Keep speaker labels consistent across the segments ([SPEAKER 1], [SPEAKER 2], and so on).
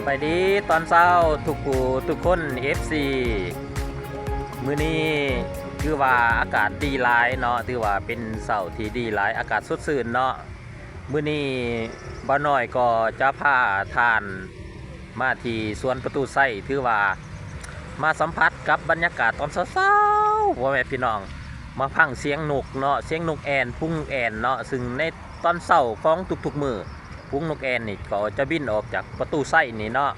[SPEAKER 1] บายดีตอนเช้าทุกผู้ทุกคน FC มื้อนี้คือว่าอากาศดีหลายเนาะถือว่าเป็นเช้าที่ดีหลายอากาศสดชื่นเนาะมื้อนี้บ่น้อยก็จะพาทานมาที่สวนประตูไส้ถือว่ามาสัมผัสกับบรรยากาศตอนเช้าๆพ่อแม่พี่น้องมาฟังเสียงนกเนาะเสียงนกแอ่นพุงแอ่นเนาะซึ่งในตอนเช้าของทุกๆมื้อพุงนกแอ่นนี่ก็จะบินออกจากประตูไส้นี่เนาะ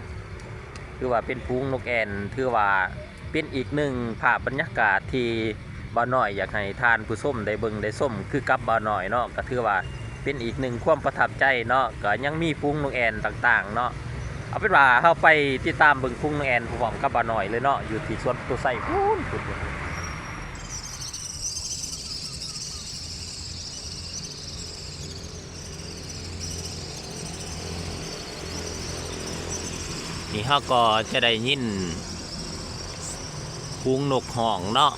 [SPEAKER 1] คือว่าเป็นพุงนกแอ่นถือว่าเป็นอีกหนึ่งภาพบรรยากาศที่บ่าวน้อยอยากให้ทานผู้ชมได้เบิ่งได้ส้มคือกับบ่าวน้อยเนาะก็ถือว่าเป็นอีกหนึ่งความประทับใจเนาะก็ยังมีพุงนกแอ่นต่างๆเนาะเอาเป็นว่าเข้าไปติดตามเบิ่งพุงนกแอ่นพร้อมกับบ่าวน้อยเลยเนาะอยู่ที่สวนประตูไส้พูนนี่เขาก็จะได้ยินพุงนกห้องเนาะ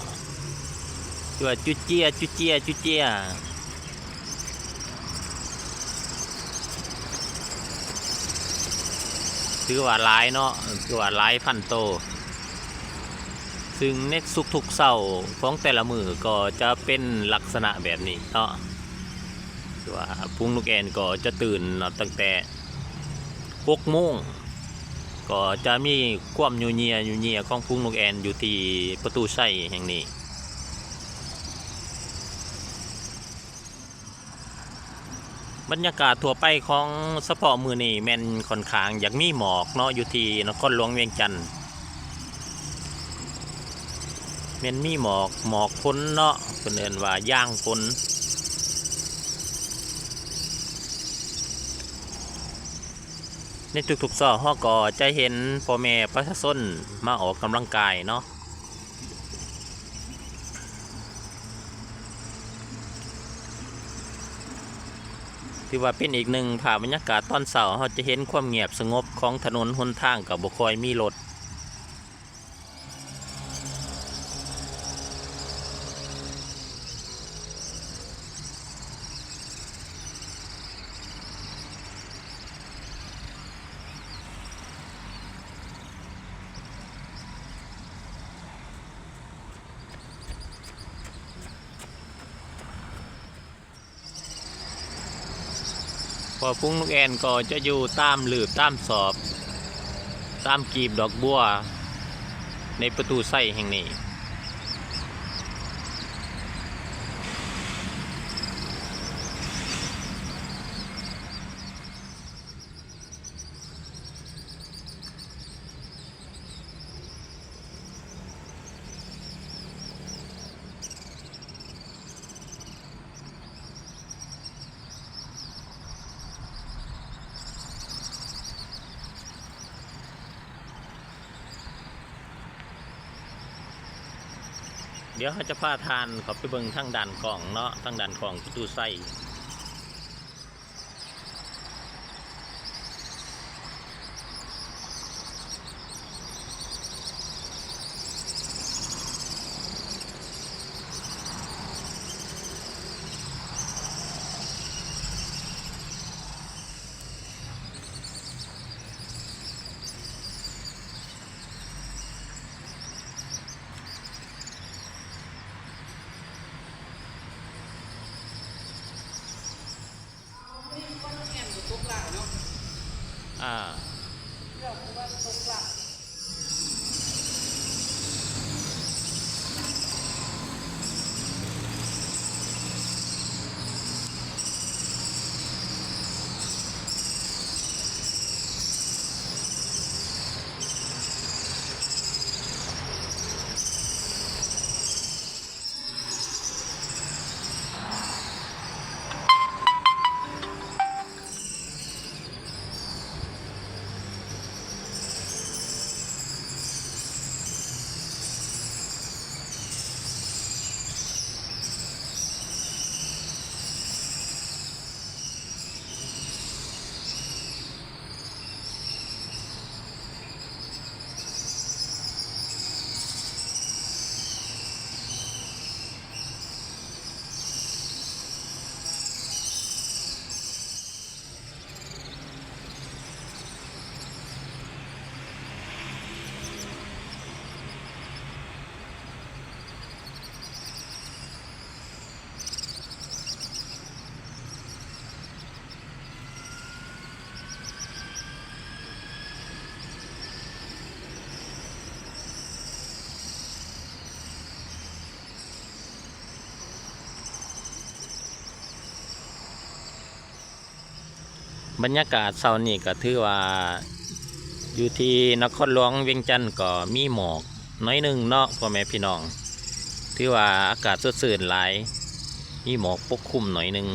[SPEAKER 1] ตัวจุเจียจุเจียจุเจียถือว่าหลายเนาะถือว่าหลายพันโตซึ่งในทุกๆเสาร์ของแต่ละมือก็จะเป็นลักษณะแบบนี้เนาะถือว่าพุงนกแอ่นก็จะตื่นเนาะตั้งแต่6 โมงก็จะมีความยูเนียของพุงนกแอ่นอยู่ที่ประตูไส้แห่งนี้บรรยากาศทั่วไปของเฉพาะมือนี่แม่นค่อนข้างอยากมีหมอกเนาะอยู่ที่นครหลวงเวียงจันทน์แม่นมีหมอกฝนเนาะเพิ่นเอิ้นว่าย่างฝนในทุกๆซอกเฮาก็จะเห็นพ่อแม่ประชาชนมาออกกำลังกายเนาะถือว่าเป็นอีกหนึ่งภาพบรรยากาศตอนเช้าเราจะเห็นความเงียบสงบของถนนหนทางกับบ่ค่อยมีรถพอพุงนกแอ่นก็จะอยู่ตามหลืบตามสอบตามกีบดอกบัวในประตูไส้แห่งนี้เดี๋ยวเขาจะพาทานเขาไปเบิ่งทางด่านกล่องเนาะทางด่านกล่องประตูไส้ บรรยากาศเช้านี้ก็ถือว่าอยู่ที่นครหลวงเวียงจันทน์ก็มีหมอกน้อยหนึ่งเนาะพ่อแม่พี่น้องถือว่าอากาศสดชื่นหลายมีหมอกปกคลุมหน่อยหนึ่ง